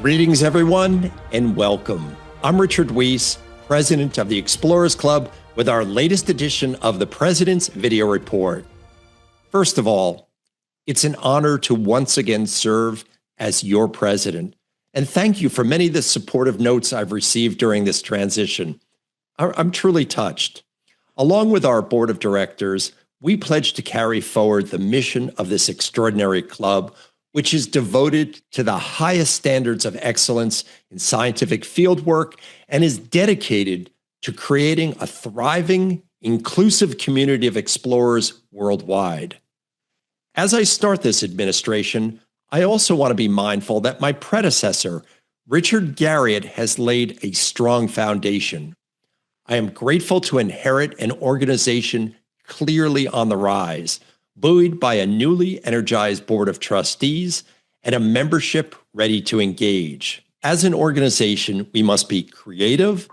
Greetings, everyone, and welcome. I'm Richard Wiese, president of the Explorers Club, with our latest edition of the President's Video Report. First of all, it's an honor to once again serve as your president, and thank you for many of the supportive notes I've received during this transition. I'm truly touched. Along with our board of directors, we pledge to carry forward the mission of this extraordinary club, which is devoted to the highest standards of excellence in scientific fieldwork and is dedicated to creating a thriving, inclusive community of explorers worldwide. As I start this administration, I also want to be mindful that my predecessor, Richard Garriott, has laid a strong foundation. I am grateful to inherit an organization clearly on the rise, buoyed by a newly energized board of trustees and a membership ready to engage. As an organization, we must be creative,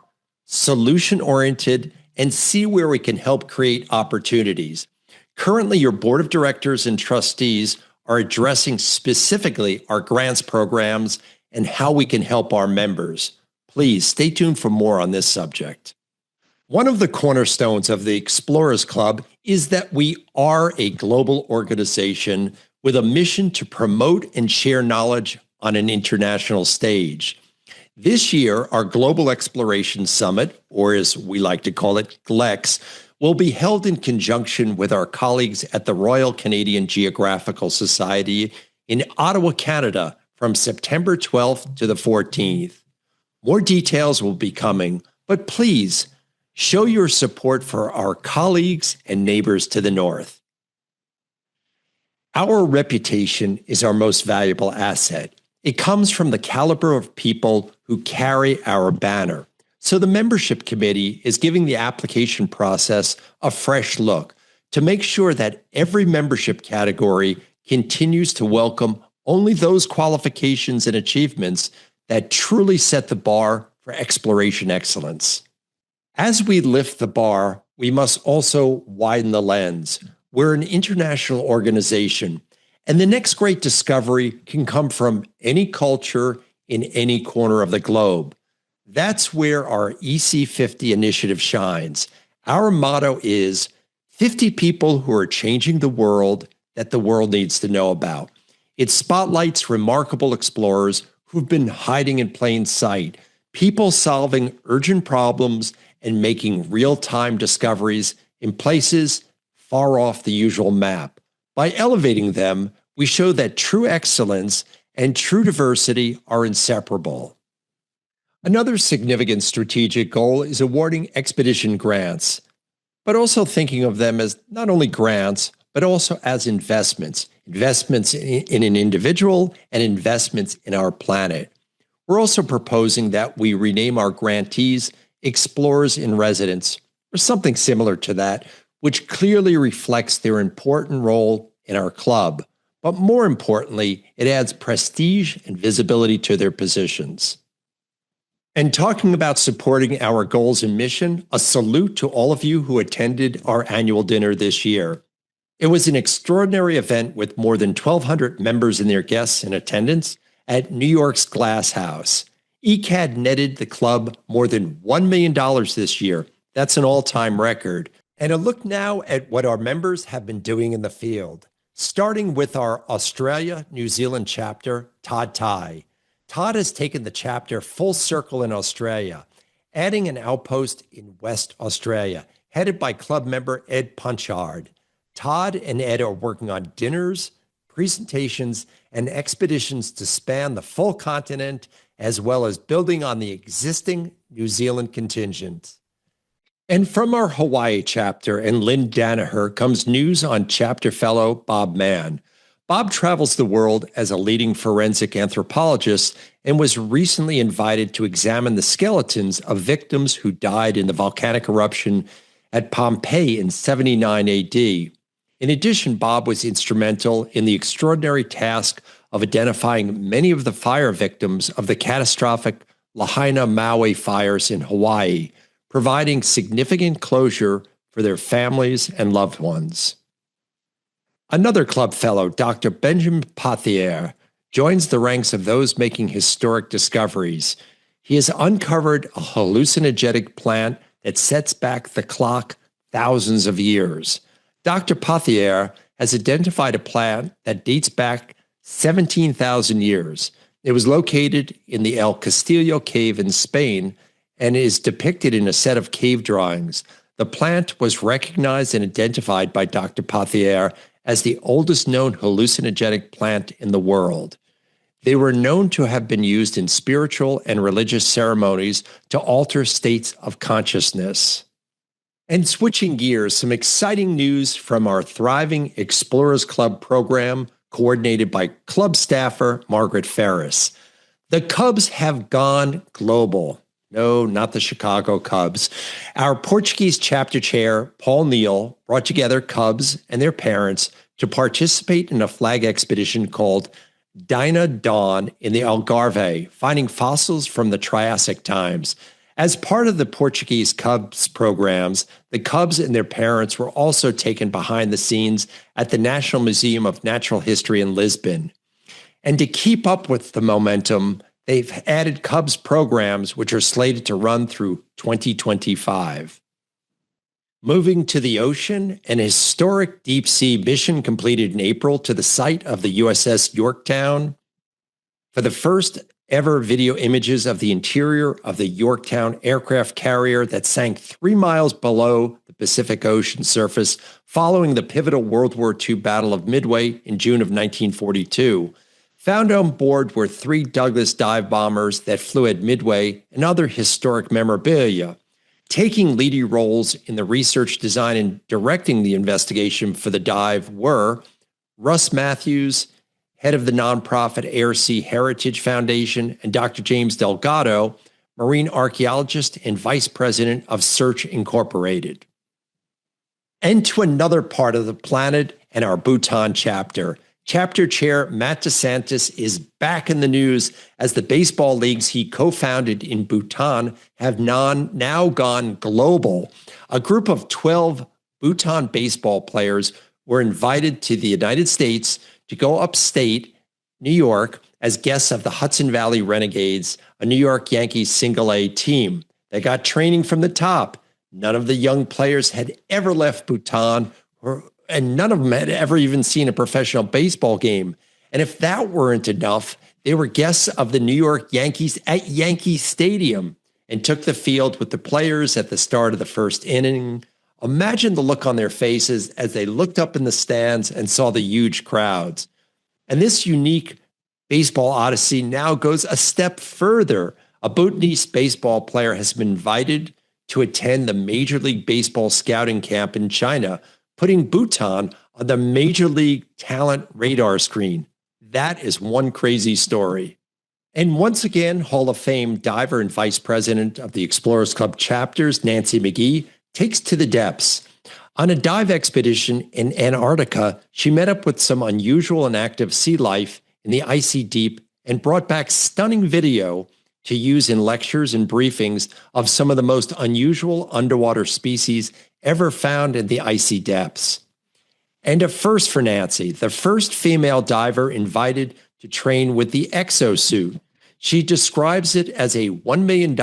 solution-oriented, and see where we can help create opportunities. Currently, your board of directors and trustees are addressing specifically our grants programs and how we can help our members. Please stay tuned for more on this subject. One of the cornerstones of the Explorers Club is that we are a global organization with a mission to promote and share knowledge on an international stage. This year, our Global Exploration Summit, or as we like to call it, GLEX, will be held in conjunction with our colleagues at the Royal Canadian Geographical Society in Ottawa, Canada, from September 12th to the 14th. More details will be coming, but please, show your support for our colleagues and neighbors to the north. Our reputation is our most valuable asset. It comes from the caliber of people who carry our banner. So the membership committee is giving the application process a fresh look to make sure that every membership category continues to welcome only those qualifications and achievements that truly set the bar for exploration excellence. As we lift the bar, we must also widen the lens. We're an international organization, and the next great discovery can come from any culture in any corner of the globe. That's where our EC50 initiative shines. Our motto is 50 people who are changing the world that the world needs to know about. It spotlights remarkable explorers who've been hiding in plain sight, people solving urgent problems and making real-time discoveries in places far off the usual map. By elevating them, we show that true excellence and true diversity are inseparable. Another significant strategic goal is awarding expedition grants, but also thinking of them as not only grants, but also as investments in an individual and investments in our planet. We're also proposing that we rename our grantees Explorers in Residence, or something similar to that, which clearly reflects their important role in our club. But more importantly, it adds prestige and visibility to their positions. And talking about supporting our goals and mission, a salute to all of you who attended our annual dinner this year. It was an extraordinary event with more than 1,200 members and their guests in attendance at New York's Glass House. ECAD netted the club more than $1 million this year. That's an all-time record. And a look now at what our members have been doing in the field. Starting with our Australia, New Zealand chapter, Todd Tai. Todd has taken the chapter full circle in Australia, adding an outpost in West Australia, headed by club member Ed Punchard. Todd and Ed are working on dinners, presentations, and expeditions to span the full continent, as well as building on the existing New Zealand contingent. And from our Hawaii chapter and Lynn Danaher comes news on chapter fellow Bob Mann. Bob travels the world as a leading forensic anthropologist and was recently invited to examine the skeletons of victims who died in the volcanic eruption at Pompeii in 79 AD. In addition, Bob was instrumental in the extraordinary task of identifying many of the fire victims of the catastrophic Lahaina Maui fires in Hawaii, providing significant closure for their families and loved ones. Another club fellow, Dr. Benjamin Pathier, joins the ranks of those making historic discoveries. He has uncovered a hallucinogenic plant that sets back the clock thousands of years. Dr. Pathier has identified a plant that dates back 17,000 years. It was located in the El Castillo cave in Spain and is depicted in a set of cave drawings. The plant was recognized and identified by Dr. Pathier as the oldest known hallucinogenic plant in the world. They were known to have been used in spiritual and religious ceremonies to alter states of consciousness. And switching gears, some exciting news from our thriving Explorers Club program, coordinated by club staffer Margaret Ferris. The Cubs have gone global. No, not the Chicago Cubs. Our Portuguese chapter chair, Paul Neal, brought together Cubs and their parents to participate in a flag expedition called Dina Dawn in the Algarve, finding fossils from the Triassic times. As part of the Portuguese Cubs programs, the Cubs and their parents were also taken behind the scenes at the National Museum of Natural History in Lisbon. And to keep up with the momentum, they've added Cubs programs which are slated to run through 2025. Moving to the ocean, an historic deep-sea mission completed in April to the site of the USS Yorktown. For the first ever video images of the interior of the Yorktown aircraft carrier that sank 3 miles below the Pacific Ocean surface following the pivotal World War II Battle of Midway in June of 1942. Found on board were 3 Douglas dive bombers that flew at Midway and other historic memorabilia. Taking leading roles in the research, design, and directing the investigation for the dive were Russ Matthews, head of the nonprofit Air-Sea Heritage Foundation, and Dr. James Delgado, marine archaeologist and vice president of Search Incorporated. And to another part of the planet and our Bhutan chapter. Chapter chair Matt DeSantis is back in the news as the baseball leagues he co-founded in Bhutan have now gone global. A group of 12 Bhutan baseball players were invited to the United States to go upstate New York as guests of the Hudson Valley Renegades, a New York Yankees single-A team. They got training from the top. None of the young players had ever left Bhutan, and none of them had ever even seen a professional baseball game. And if that weren't enough, they were guests of the New York Yankees at Yankee Stadium and took the field with the players at the start of the first inning. Imagine the look on their faces as they looked up in the stands and saw the huge crowds. And this unique baseball odyssey now goes a step further. A Bhutanese baseball player has been invited to attend the Major League Baseball scouting camp in China, putting Bhutan on the Major League talent radar screen. That is one crazy story. And once again, Hall of Fame diver and vice president of the Explorers Club chapters, Nancy McGee, takes to the depths. On a dive expedition in Antarctica, she met up with some unusual and active sea life in the icy deep and brought back stunning video to use in lectures and briefings of some of the most unusual underwater species ever found in the icy depths. And a first for Nancy, the first female diver invited to train with the exosuit. She describes it as a $1 million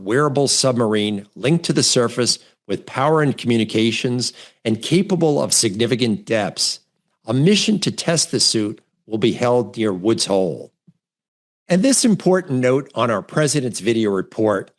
wearable submarine linked to the surface with power and communications and capable of significant depths. A mission to test the suit will be held near Woods Hole. And this important note on our President's video report.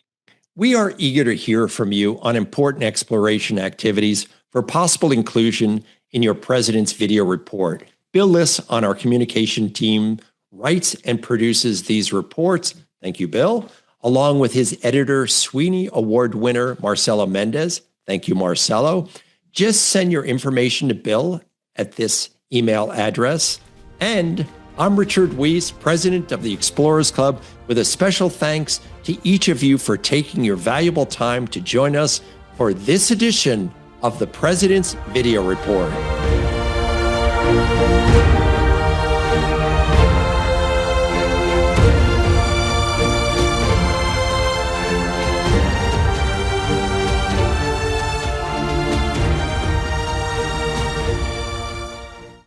We are eager to hear from you on important exploration activities for possible inclusion in your President's video report. Bill Liss on our communication team writes and produces these reports. Thank you, Bill. Along with his editor, Sweeney Award winner, Marcelo Mendez. Thank you, Marcelo. Just send your information to Bill at this email address. And I'm Richard Wiese, president of the Explorers Club, with a special thanks to each of you for taking your valuable time to join us for this edition of the President's Video Report.